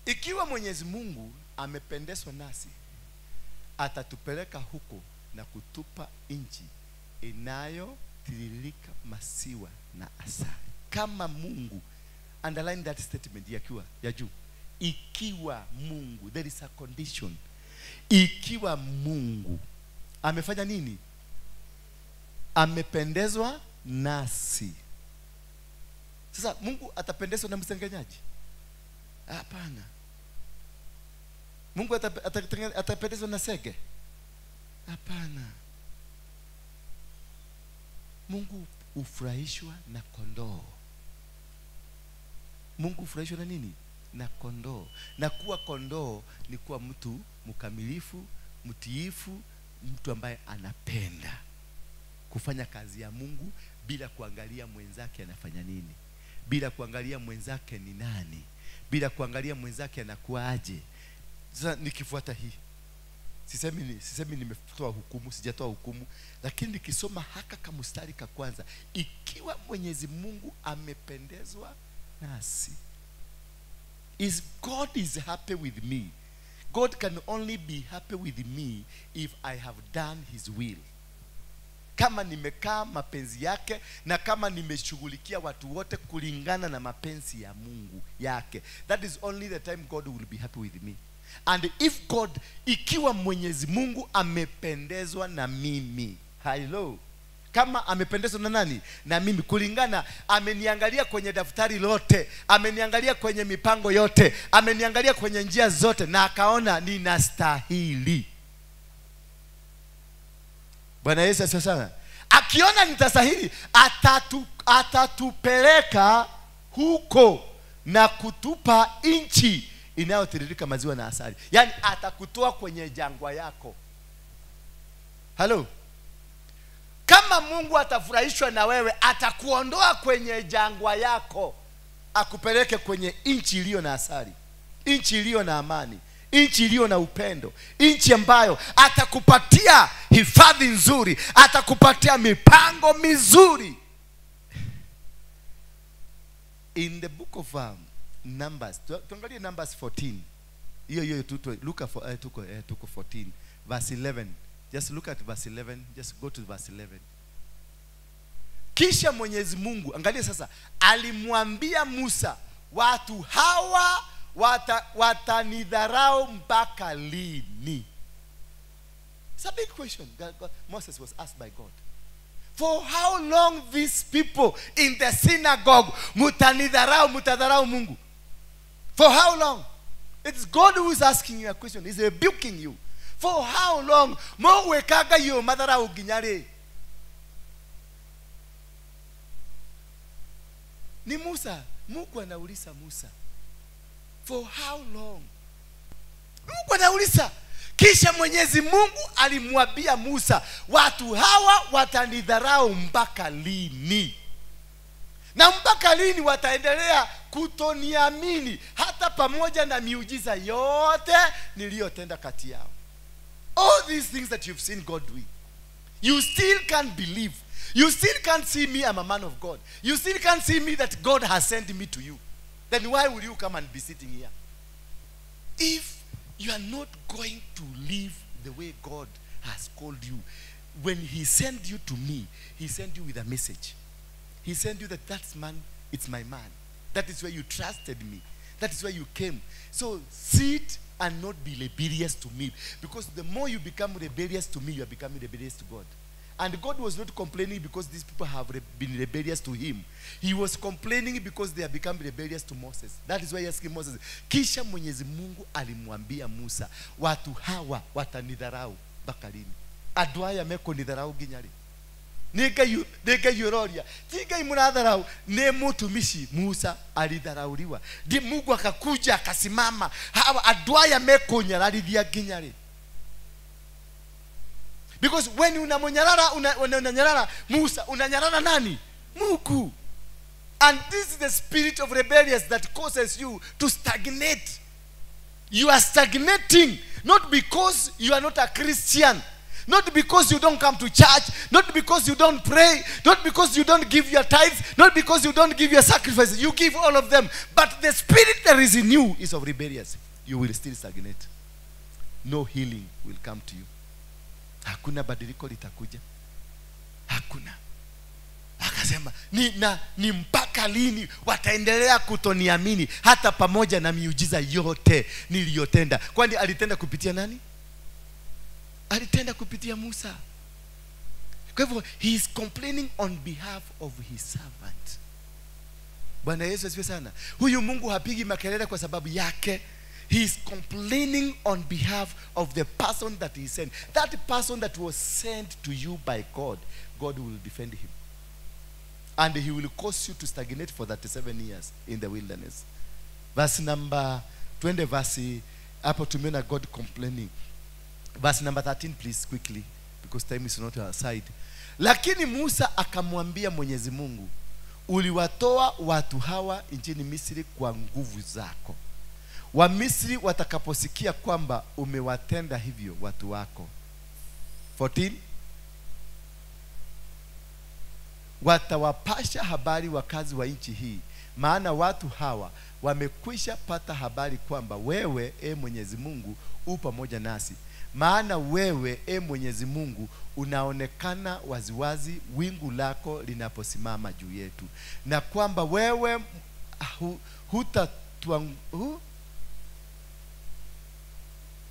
Ikiwa Mwenyezi Mungu amependezwa nasi, atatupeleka huko na kutupa nchi inayotiririka maziwa na asali. Kama Mungu, underline that statement ya juu. Ikiwa Mungu, there is a condition. Ikiwa Mungu amefanya nini? Amependezwa nasi. Sasa Mungu atapendezwa na msengenyaji? Hapana. Mungu atapendezwa na sege? Hapana. Mungu ufurahishwa na kondoo. Mungu ufurahishwa na nini? Na kondoo. Na kuwa kondoo ni kuwa mtu mkamilifu, mtiifu, mtu ambaye anapenda kufanya kazi ya Mungu bila kuangalia mwenzake anafanya nini, bila kuangalia mwenzake ni nani, bila kuangalia mwenzake anakuaje. Sasa nikifuata hii, sisemi nimetoa hukumu, sijatoa hukumu, lakini nikisoma haka kama mstari ka kwanza, ikiwa Mwenyezi Mungu amependezwa nasi, is God is happy with me. God can only be happy with me if I have done his will. kama nimekaa mapenzi yake na kama nimeshughulikia watu wote kulingana na mapenzi ya Mungu yake. That is only the time God will be happy with me. And if God, ikiwa Mwenyezi Mungu amependezwa na mimi, hello, kama amependezwa na nani? Na mimi, kulingana, ameniangalia kwenye daftari lote, ameniangalia kwenye mipango yote, ameniangalia kwenye njia zote, na akaona ninastahili. Bwana Yesu asifiwe sana. Akiona nitastahili, atatupeleka huko na kutupa nchi inayotiririka maziwa na asali. Yani atakutoa kwenye jangwa yako. Hello. Kama Mungu atafurahishwa na wewe, atakuondoa kwenye jangwa yako, akupeleke kwenye nchi iliyo na asali, nchi iliyo na amani, nchi iliyo na upendo, nchi ambayo atakupatia hifadhi nzuri, atakupatia mipango mizuri. In the book of Numbers, tuangalie Numbers 14. Hiyo tuko 14 verse 11. Just look at verse 11. Just go to verse 11. Kisha Mwenyezi Mungu, angalia sasa, alimwambia Musa, watu hawa watanidharau mpaka lini? It's a big question Moses was asked by God. For how long these people in the synagogue mutadharau Mungu? For how long? It's God who is asking you a question. He's rebuking you. For how long? Mo wekaga yo madharau ginyare. Ni Musa. Mungu anauliza Musa, for how long? Mungu anauliza. Kisha Mwenyezi Mungu alimwambia Musa, watu hawa watanidharau mpaka lini? Na mpaka lini wataendelea kutoniamini hata pamoja na miujiza yote niliyotenda kati yao? All these things that you've seen God doing, you still can't believe. You still can't see me, I'm a man of God. You still can't see me that God has sent me to you. Then why will you come and be sitting here? If you are not going to live the way God has called you, when he sent you to me, he sent you with a message. He sent you that man, it's my man. That is where you trusted me. That is where you came. So sit and not be rebellious to me. Because the more you become rebellious to me, you are becoming rebellious to God. And God was not complaining because these people have been rebellious to him. He was complaining because they have become rebellious to Moses. That is why he asked Moses, kisha Mwenyezi Mungu alimwambia Musa, watu hawa watanidharau mpaka lini? Adwaya meko nidharau ginyari. Nega yuroria. Tiga imunadharau. Ne mutumishi Musa alidharauliwa. Di Mungu akakuja akasimama. Hawa adwaya meko nyararithia ginyari. Because when unanyarara Musa, unanyarara nani? Mungu. And this is the spirit of rebellion that causes you to stagnate. You are stagnating, not because you are not a Christian, not because you don't come to church, not because you don't pray, not because you don't give your tithes, not because you don't give your sacrifices. You give all of them. But the spirit that is in you is of rebellion. You will still stagnate. No healing will come to you. Hakuna badiliko litakuja. Hakuna. Akasema, ni mpaka lini wataendelea kutoniamini hata pamoja na miujiza yote niliyotenda? Kwani alitenda kupitia nani? Alitenda kupitia Musa. Kwa hivyo, he is complaining on behalf of his servant. Bwana Yesu asifiwe sana. Huyu Mungu hapigi makelele kwa sababu yake. He is complaining on behalf of the person that he sent. That person that was sent to you by God, God will defend him. And he will cause you to stagnate for 37 years in the wilderness. Verse number 20, verse, hapo tumeona God complaining. Verse number 13, please, quickly, because time is not our side. Lakini Musa akamwambia Mwenyezi Mungu, uliwatoa watu hawa nchini Misri kwa nguvu zako. Wa Misri watakaposikia kwamba umewatenda hivyo watu wako. 14. Watawapasha habari wakazi wa nchi hii, maana watu hawa wamekwisha pata habari kwamba wewe, Mwenyezi Mungu, u pamoja nasi. maana wewe Mwenyezi Mungu unaonekana waziwazi wingu lako linaposimama juu yetu, na kwamba wewe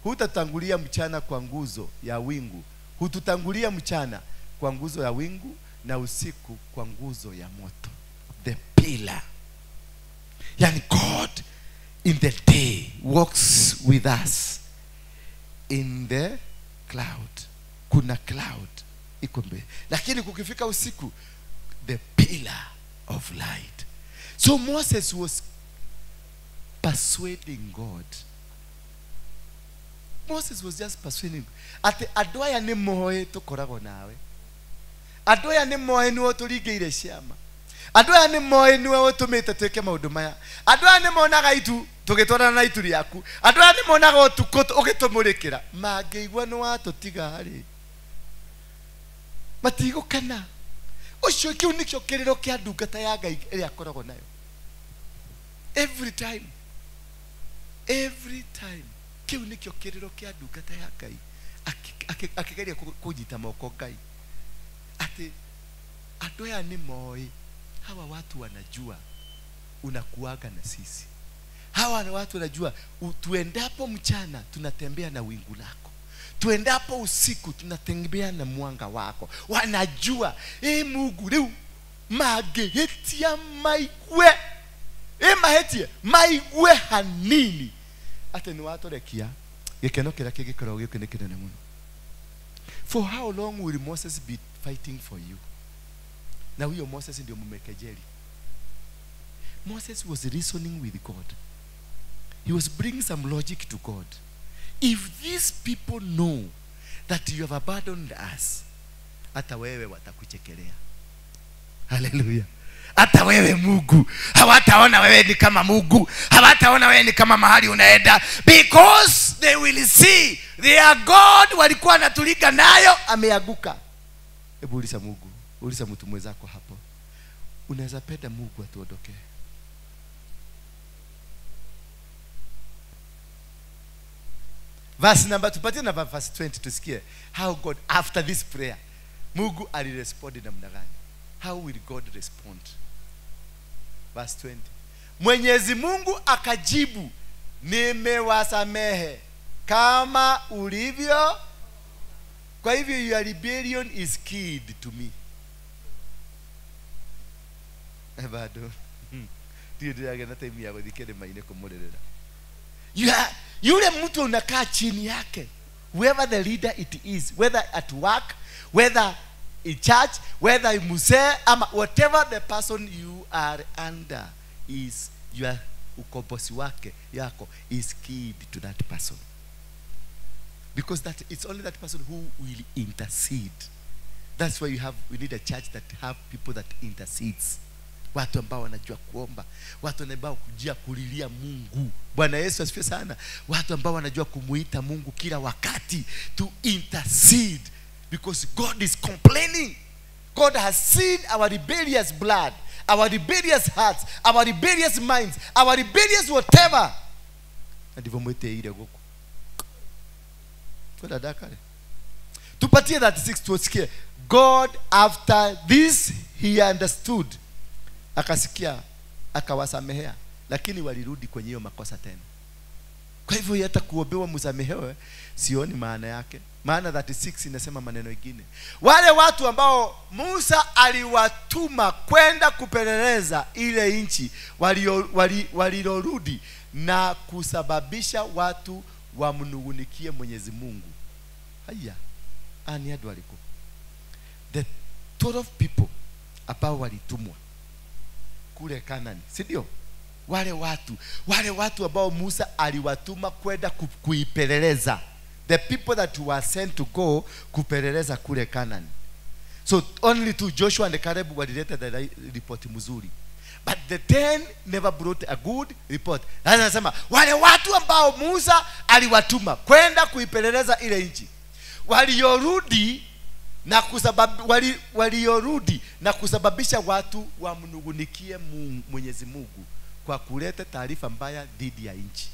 hutatangulia mchana kwa nguzo ya wingu, hututangulia mchana kwa nguzo ya wingu na usiku kwa nguzo ya moto. The pillar. Yani God in the day walks with us in the cloud. Kuna cloud iko mbele, lakini kukifika usiku, the pillar of light. So Moses was persuading God. Moses was just persuading ati adoya ni moe tukorago nawe, adoya ni moe ni otuligeire ciama, adoya ni moe ni otumite tweke maundu maya, adoya ni monaga itu tugitwarana na itu riaku, adoya ni monaga otukoto ugitumurikira mangeigwa no watutiga hari matigo kana ucio kiu nikio kiriro kia ndungata ya Ngai iri akorago nayo every time kiu nikio kiriro kia ndungata ya Ngai akigeria kunyita moko Ngai ati adoya ni moe. Hawa watu wanajua unakuaga na sisi, hawa watu wanajua tuendapo mchana tunatembea na wingu lako, tuendapo usiku tunatembea na mwanga wako. Wanajua Mungu leo magehetia maigwe maigwe hanini ate ni watorekia gikeno kira kigikoro gikene kinene muno. For how long will Moses be fighting for you? Na huyo Moses ndio mumekejeli. Moses was reasoning with God. He was bringing some logic to God. If these people know that you have abandoned us, hata wewe watakuchekelea. Hallelujah. Hata wewe Mungu hawataona wewe ni kama Mungu, hawataona wewe ni kama mahali unaenda, because they will see their God walikuwa natuliga nayo ameaguka. Hebu uliza Mungu, uliza mtu mwenzako hapo, unaweza penda Mungu atuondoke? Verse number, tupatie na verse 20 tusikie how God after this prayer Mungu alirespond namna gani. How will God respond? Verse 20. Mwenyezi Mungu akajibu, nimewasamehe kama ulivyo, kwa hivyo your rebellion is killed to me. Bado ndio ndio time ya kudikere maine kumurerera. Yule mtu unakaa chini yake, whoever the leader it is, whether at work, whether in church, whether in musee, ama whatever the person you are under is, your ukombozi wake yako is keyed to that person, because that it's only that person who will intercede. That's why we need a church that have people that intercedes, watu ambao wanajua kuomba, watu ambao kujia kulilia Mungu. Bwana Yesu asifiwe sana. Watu ambao wanajua kumuita Mungu kila wakati, to intercede, because God is complaining. God has seen our rebellious blood, our rebellious hearts, our rebellious minds, our rebellious whatever. Ndivyo mwete ile goko. Kwa dakika tupatie 36 tusikie. God after this he understood, akasikia akawasamehea, lakini walirudi kwenye hiyo makosa tena. Kwa hivyo hata kuombewa msamehewe sioni maana yake. Maana 36 inasema maneno mengine. Wale watu ambao Musa aliwatuma kwenda kupeleleza ile nchi walirudi na kusababisha watu wamnungunikie Mwenyezi Mungu. Haya, ani adu aliko. The 12 people ambao walitumwa kule Kanani, si ndio? Wale watu ambao Musa aliwatuma kwenda kuipeleleza, the people that were sent to go kupeleleza kule Kanani. So only to Joshua and Caleb walileta the report mzuri, but the 10 never brought a good report. Anasema wale watu ambao Musa aliwatuma kwenda kuipeleleza ile nchi, waliorudi na kusababisha watu wamnungunikie Mwenyezi Mungu kwa kuleta taarifa mbaya dhidi ya nchi.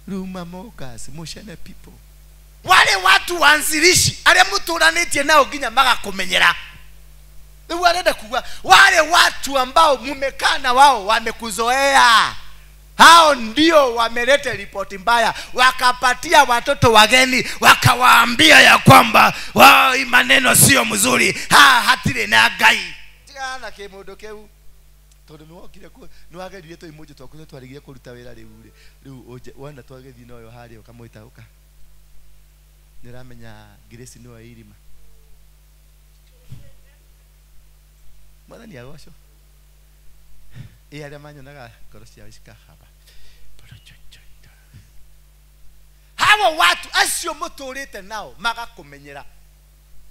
Rumamogas, Moshene people. Wale watu wanzilishi ale muturanetie nao ginya magakumenyera. Wale watu ambao mumekaa na wao wamekuzoea, hao ndio wameleta ripoti mbaya, wakapatia watoto wageni, wakawaambia ya kwamba wao maneno sio mzuri, hatire na Ngai tigana kimundu kiu tondu niwokire ku niwagerire to imoje twakuze twarigie kuruta wira riu wana twagethi noyo hari ukamwita uka niramenya Grace no irima mwathani agocwo ale manyonaga ngoro cia cikahaba hawa watu acio muturite nao magakumenyera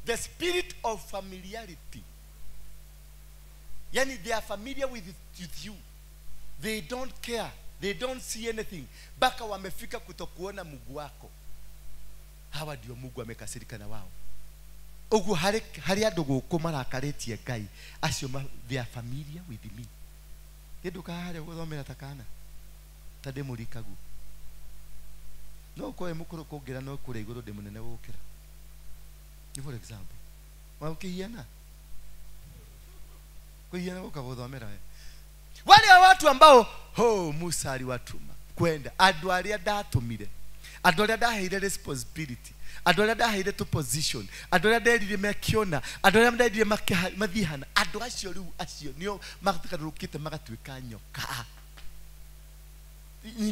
the spirit of familiarity. Yani they are familiar with you, they don't care, they don't see anything, baka wamefika kutokuona Mungu wako. Hawa ndio Mungu amekasirika na wao. Ugu hari andu guku marakaritie Ngai acio they are familiar with me. Nduka hare guthomera takana tade murikagu no koe mukuru kugira no kure iguru de munene gukira. For example, wakihiana kuhiana gukaguthomera wale watu ambao Musa aliwatuma kwenda andu aria ndatumire, andu aria ndaheire responsibility, andu aria ndaheire to position, andu aria nderire mekiona, andu aria nderire mathihana, andu acio riu acio nio magakarukite magatuika nyoka. Ni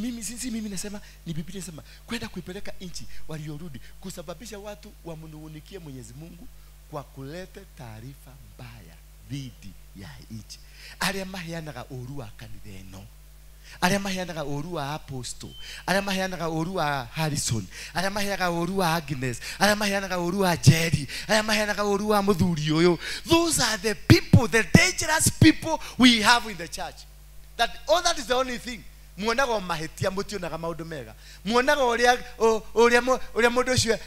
mimi nasema, ni Biblia inasema kwenda kuipeleka nchi waliorudi kusababisha watu wamununikie Mwenyezi Mungu kwa kuleta taarifa mbaya dhidi ya nchi. Aria maheanaga uru wa kanitha eno, aria maheanaga uru wa Apostle, aria maheanaga uru wa Harrison, aria maheanaga uru wa Agnes, aria maheanaga uru wa Jerry, aria maheanaga uru wa muthuri uyu. Those are the people, the dangerous people we have in the church. That is the only thing. Muonaga mahetia mutionaga maundu mega, muonaga uria mundu ucio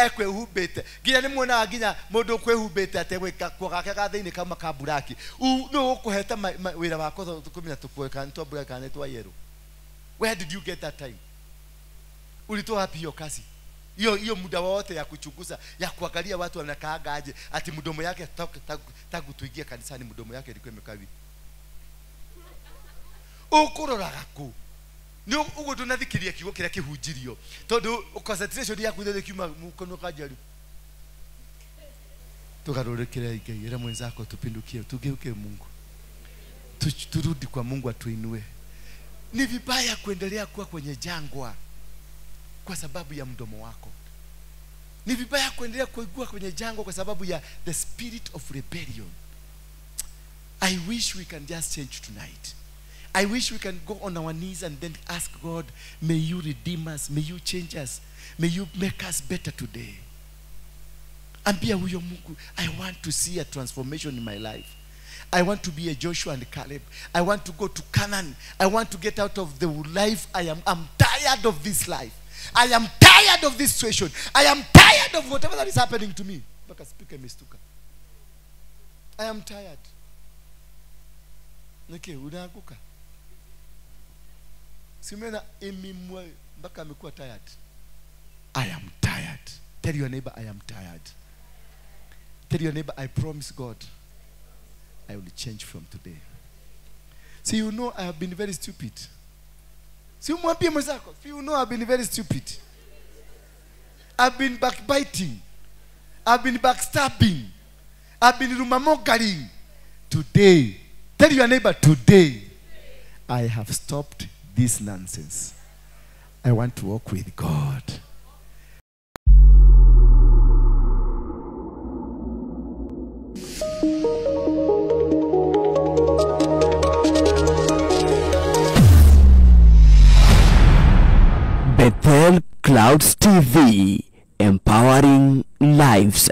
ekwehumbite, ginya ni muonaga ginya mundu kwehubite ategwika kwagake gathiini kama kaburaki no ukuheta wira wako tukumenya tukweka ntobura kana twa yero. Where did you get that time? Ulitoa wapi hiyo kazi? Hiyo muda wote ya kuchunguza, ya kuangalia watu wanakaaga aje, ati mdomo yake tangu tuingie kanisani mdomo yake ilikuwa imekawi. Ukuroraga ku ni ugo tunathikiria kigo kira kihunjirio tondu concentration yaku thothe kiuma mukono kajari tugarurikire Ngai ira mwenzako tupindukie tugeuke Mungu turudi kwa Mungu atuinue. Ni vibaya kuendelea kuwa kwenye jangwa kwa sababu ya mdomo wako. Ni vibaya kuendelea kuwa kwenye jangwa kwa sababu ya the spirit of rebellion. I wish we can just change tonight. I wish we can go on our knees and then ask God, may you redeem us, may you change us, may you make us better today. Ambia huyo Mungu, I want to see a transformation in my life. I want to be a Joshua and Caleb. I want to go to Canaan. I want to get out of the life I'm tired of this life. I am tired of this situation. I am tired of whatever that is happening to me. I am tired. Okay, unaanguka. Simena emimwa mpaka amekuwa tired. I am tired. Tell your neighbor, I am tired. Tell your neighbor, I promise God I will change from today. See, you know I have been very stupid. See, you know I have been very stupid. I've been backbiting. I've been backstabbing. I've been rumamogering. Today, tell your neighbor, today I have stopped this nonsense. I want to walk with God. Bethel Clouds TV, empowering lives.